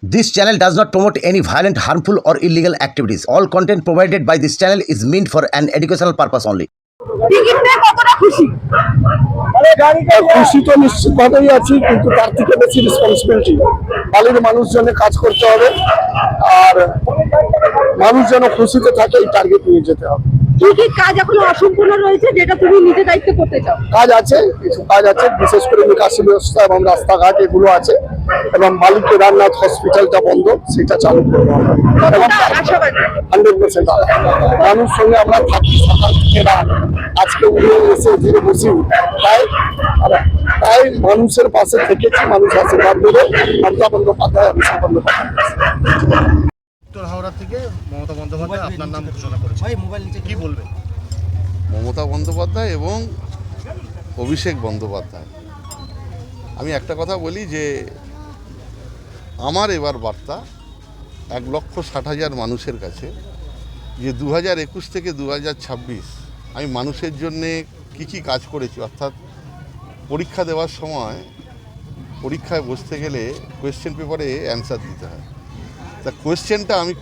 This channel does not promote any violent, harmful, or illegal activities. All content provided by this channel is meant for an educational purpose only. খুশি তো নিশ্চিতভাবেই আছি, কিন্তু তার থেকে বেশি রেসপন্সিবিলিটি। বালির মানুষজনে কাজ করতে হবে, আর মানুষ যেন খুশিতে থাকে এই টার্গেট নিয়ে যেতে হবে। কি কাজ এখনো অসম্পূর্ণ রয়েছে যেটা তুমি নিজে দায়িত্ব করতে চাও? কাজ আছে, কিছু কাজ আছে, বিশেষ করে নিকাশি ব্যবস্থা এবং রাস্তাঘাট এগুলো আছে, এবং বালি কেদারনাথ হসপিটালটা বন্ধ, সেটা চালু করবো আমরা। এবং 100% মানুষ সঙ্গে আমরা থাকি সকাল থেকে রাত। আজকে উড়ে এসে ধীরে বসি, তাই মানুষের পাশে থেকেছি, মানুষ আশীর্বাদ দেবে। মমতা বন্দ্যোপাধ্যায়, অভিষেক বন্দ্যোপাধ্যায়। উত্তর হাওড়া থেকে মমতা বন্দ্যোপাধ্যায় আপনার নাম ঘোষণা করেছে, কি বলবেন? মমতা বন্দ্যোপাধ্যায় এবং অভিষেক বন্দ্যোপাধ্যায়, আমি একটা কথা বলি যে আমার এবার বার্তা 1,60,000 মানুষের কাছে যে 2021 থেকে 2026 আমি মানুষের জন্যে কি কাজ করেছি। অর্থাৎ পরীক্ষা দেওয়ার সময় পরীক্ষায় বসতে গেলে কোয়েশ্চেন পেপারে অ্যান্সার দিতে হয়। তা কোয়েশ্চেনটা আমি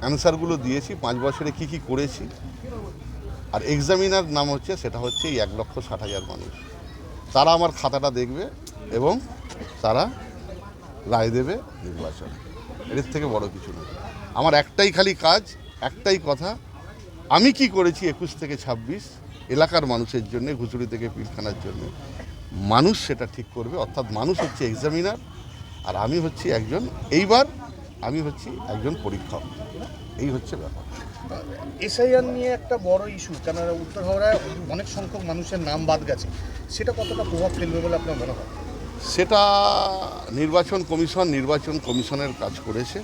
অ্যান্সারগুলো দিয়েছি, 5 বছরে কি করেছি, আর এক্সামিনার নাম হচ্ছে, সেটা হচ্ছে এই 1,60,000 মানুষ। তারা আমার খাতাটা দেখবে এবং তারা রায় দেবে নির্বাচন। এর থেকে বড় কিছু নেই। আমার একটাই খালি কাজ, একটাই কথা, আমি কি করেছি 21 থেকে 26 এলাকার মানুষের জন্য, ঘুষুড়ি থেকে পিলখানার জন্য। মানুষ সেটা ঠিক করবে, অর্থাৎ মানুষ হচ্ছে এক্সামিনার, আর আমি হচ্ছি একজন, এইবার আমি হচ্ছি একজন পরীক্ষক। এই হচ্ছে ব্যাপার। এসআইআর নিয়ে একটা বড় ইস্যু, কেন উত্তর হাওড়ায় অনেক সংখ্যক মানুষের নাম বাদ গেছে, সেটা কতটা প্রভাব ফেলবে বলে আপনার মনে হয়? সেটা নির্বাচন কমিশনের কাজ করেছে,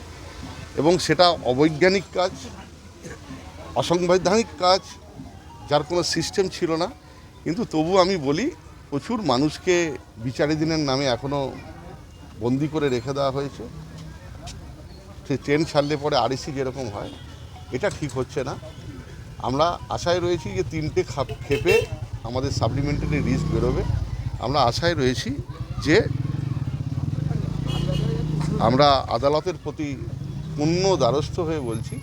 এবং সেটা অবৈজ্ঞানিক কাজ, অসাংবিধানিক কাজ, যার কোনো সিস্টেম ছিল না। কিন্তু তবু আমি বলি, প্রচুর মানুষকে বিচারে দিনের নামে এখনও বন্দি করে রেখে দেওয়া হয়েছে। সে ট্রেন ছাড়লে পরে আরএসি যেরকম হয়, এটা ঠিক হচ্ছে না। আমরা আশায় রয়েছি যে 3টে ক্ষেপে আমাদের সাপ্লিমেন্টারি লিস্ট বেরোবে। আমরা আশায় রয়েছি যে আমরা আদালতের প্রতি পূর্ণ দ্বারস্থ হয়ে বলছি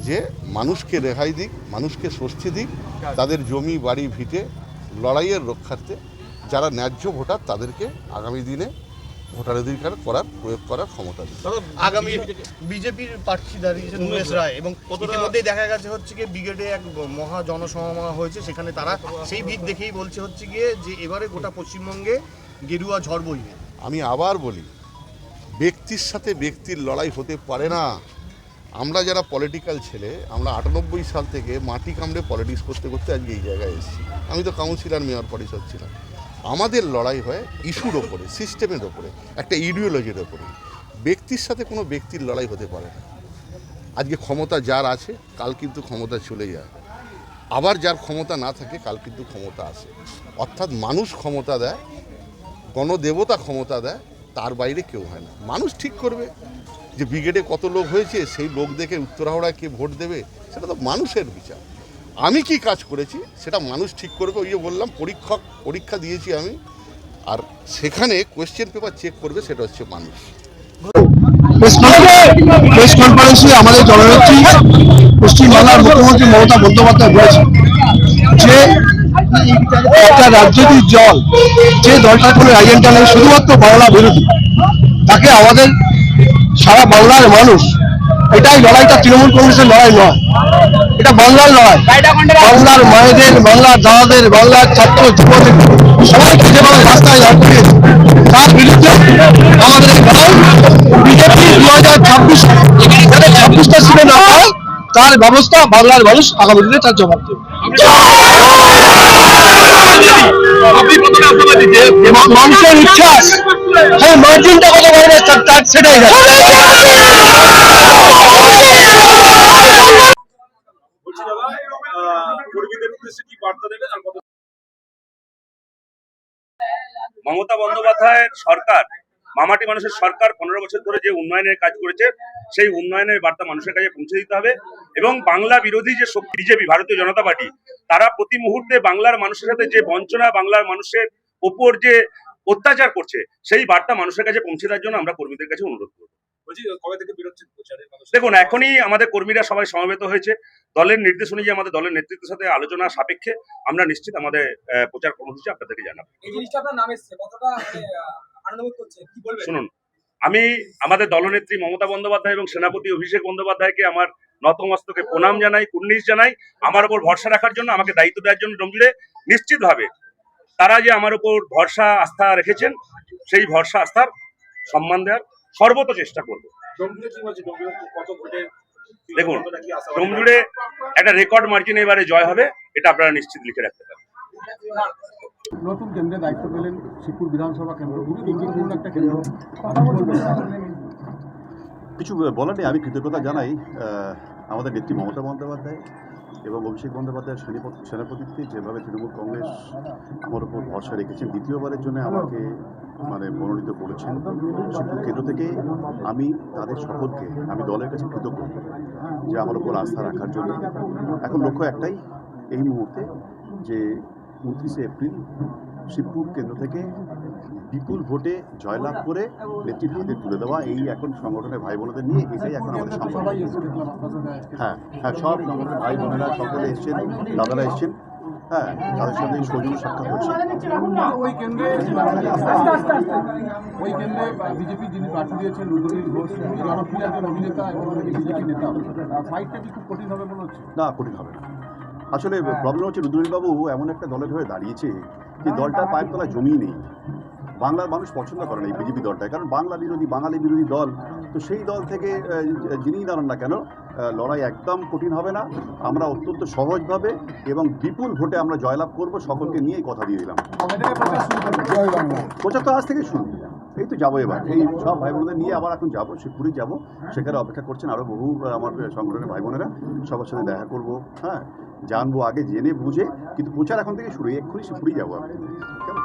যে মানুষকে রেহাই দিক, মানুষকে স্বস্তি দিক, তাদের জমি বাড়ি ভিটে লড়াইয়ের রক্ষার্থে যারা ন্যায্য ভোটার তাদেরকে আগামী দিনে ভোটাধিকার প্রয়োগ করার ক্ষমতা দিই। আগামী বিজেপির প্রার্থী দাঁড়িয়েছেন উমেশ রায়, এবং ইতিমধ্যেই দেখা গেছে হচ্ছে গিয়ে ব্রিগেডে এক মহা জনসমাগম হয়েছে, সেখানে তারা সেই ভিত দেখেই বলছে হচ্ছে গিয়ে যে এবারে গোটা পশ্চিমবঙ্গে গেরুয়া ঝড় বইবে। আমি আবার বলি, ব্যক্তির সাথে ব্যক্তির লড়াই হতে পারে না। আমরা যারা পলিটিক্যাল ছেলে, আমরা 98 সাল থেকে মাটি কামড়ে পলিটিক্স করতে করতে আজকে এই জায়গায় এসেছি। আমি তো কাউন্সিলর, মেয়র পরিষদ ছিলাম। আমাদের লড়াই হয় ইস্যুর ওপরে, সিস্টেমের ওপরে, একটা ইডিওলজির ওপরে। ব্যক্তির সাথে কোনো ব্যক্তির লড়াই হতে পারে না। আজকে ক্ষমতা যার আছে, কাল কিন্তু ক্ষমতা চলে যায়। আবার যার ক্ষমতা না থাকে, কাল কিন্তু ক্ষমতা আসে। অর্থাৎ মানুষ ক্ষমতা দেয়, গণদেবতা ক্ষমতা দেয়, তার বাইরে কেউ হয় না। মানুষ ঠিক করবে যে ব্রিগেডে কত লোক হয়েছে, সেই লোক দেখে উত্তর হাওড়ায় কে ভোট দেবে, সেটা তো মানুষের বিচার। আমি কি কাজ করেছি সেটা মানুষ ঠিক করবে। ওই যে বললাম, পরীক্ষা দিয়েছি আমি, আর সেখানে কোয়েশ্চেন পেপার চেক করবে, সেটা হচ্ছে মানুষ। প্রেস কনফারেন্সে আমাদের জননেত্রী পশ্চিমবাংলার মুখ্যমন্ত্রী মমতা বন্দ্যোপাধ্যায় বলেছেন যে একটা রাজনৈতিক দল, যে দলটার কোনো এজেন্ডা নেই, শুধুমাত্র বাংলা বিরোধী, তাকে আমাদের সারা বাংলার মানুষ, এটাই লড়াইটা তৃণমূল কংগ্রেসের লড়াই নয়, এটা বাংলার লড়াই। বাংলার মায়েদের, বাংলার দাদাদের, বাংলার ছাত্র যুবদের সবাইকে যেভাবে রাস্তায় দাঁড় করিয়েছে, তার বিরুদ্ধে আমাদের এই লড়াই। বিজেপি 2026টা সিটে না পায়, তার ব্যবস্থা বাংলার মানুষ আগামী দিনে তার জবাব দেবে। মানুষের ইচ্ছা, হ্যাঁ, মার্জিনটা কত বড় তার সেটাই মমতা বন্দ্যোপাধ্যায়ের সরকার, মামাটি মানুষের সরকার 15 বছর ধরে যে উন্নয়নের কাজ করেছে, সেই উন্নয়নের বার্তা মানুষের কাছে পৌঁছে দিতে হবে। এবং বাংলা বিরোধী যে শক্তি বিজেপি, ভারতীয় জনতা পার্টি, তারা প্রতি মুহূর্তে বাংলার মানুষের সাথে যে বঞ্চনা, বাংলার মানুষের ওপর যে অত্যাচার করছে, সেই বার্তা মানুষের কাছে পৌঁছে দেওয়ার জন্য আমরা কর্মীদের কাছে অনুরোধ করব। বলছি কবে থেকে বেরোচ্ছেন প্রচারে? দেখুন, এখনই আমাদের কর্মীরা সবাই সমবেত হয়েছে। দলের নির্দেশ অনুযায়ী আমাদের দলের নেতৃত্বের সাথে আলোচনা সাপেক্ষে আমরা নিশ্চিত আমাদের প্রচার কর্মসূচি আপনাদেরকে জানাবো। এই জিনিসটা আপনার নাম এসছে, কতটা আনন্দবোধ করছে, কি বলবেন? শুনুন, আমি আমাদের দলনেত্রী মমতা বন্দ্যোপাধ্যায় এবং সেনাপতি অভিষেক বন্দ্যোপাধ্যায়কে আমার নতমস্তকে প্রণাম জানাই, কুর্নিশ জানাই। আমার উপর ভরসা রাখার জন্য, আমাকে দায়িত্ব দেওয়ার জন্য ডোমজুড়ে নিশ্চিতভাবে তারা যে আমার উপর ভরসা আস্থা রেখেছেন, সেই ভরসা আস্থার সম্মান দেওয়ার সর্বত চেষ্টা করব। ডোমজুড়ে কি বলছে, ডোমজুড়ে কত ভোটে? দেখুন, ডোমজুড়ে একটা রেকর্ড মার্জিনে এবারে জয় হবে, এটা আপনারা নিশ্চিত লিখে রাখতে পারেন। নতুন কেন্দ্রে দায়িত্ব পেলেন শিবপুর বিধানসভা কেন্দ্র, গুরুত্বপূর্ণ একটা কেন্দ্র। কিছু বলার নেই, আমি কৃতজ্ঞতা জানাই আমাদের নেত্রী মমতা বন্দ্যোপাধ্যায় এবং অভিষেক বন্দ্যোপাধ্যায়ের সেনাপতিত্বে যেভাবে তৃণমূল কংগ্রেস আমার উপর ভরসা রেখেছেন, দ্বিতীয়বারের জন্য আমাকে মনোনীত করেছেন শিবপুর কেন্দ্র থেকে। আমি তাদের সকলকে, আমি দলের কাছে কৃতজ্ঞ যে আমার উপর আস্থা রাখার জন্য। এখন লক্ষ্য একটাই এই মুহূর্তে, যে 29শে এপ্রিল শিবপুর কেন্দ্র থেকে বিপুল ভোটে জয়লাভ করে নেত্রীর হাতে তুলে দেওয়া। এই এখন সংগঠনের ভাই বোনদের নিয়ে এটাই এখন আমাদের সম্ভব। হ্যাঁ, সব সংগঠনের ভাই বোনেরা সকলে এসছেন, দাদারা এসছেন। হ্যাঁ, তাদের সঙ্গে সৌজন্য সাক্ষাৎ হচ্ছে। ওই কেন্দ্রে বিজেপি যিনি প্রার্থী দিয়েছেন রুদ্রনীল ঘোষ, জনপ্রিয় একজন অভিনেতা এবং বিজেপি নেতা, ফাইটটা কি খুব কঠিন হবে মনে হচ্ছে? না, কঠিন হবে না। আসলে প্রবলেম হচ্ছে রুদ্রনীলবাবু এমন একটা দলের হয়ে দাঁড়িয়েছে যে দলটা পায়ের তলায় জমি নেই। বাংলার মানুষ পছন্দ করে না এই বিজেপি দলটায়, কারণ বাঙালি বিরোধী দল। তো সেই দল থেকে যিনিই দাঁড়ান না কেন, লড়াই একদম কঠিন হবে না। আমরা অত্যন্ত সহজভাবে এবং বিপুল ভোটে আমরা জয়লাভ করব, সকলকে নিয়েই কথা দিয়ে দিলাম। প্রচার তো আজ থেকে শুরু, এই তো যাবো এবার, এই সব ভাই বোনদের নিয়ে আবার এখন যাবো, শিবপুরেই যাবো। সেখানে অপেক্ষা করছেন আরও বহু আমার সংগঠনের ভাই বোনেরা, সবার সাথে দেখা করবো। হ্যাঁ, জানবো আগে জেনে বুঝে, কিন্তু প্রচার এখন থেকে শুরু, এক্ষুনি শিবপুরেই যাবো আমি। কেমন?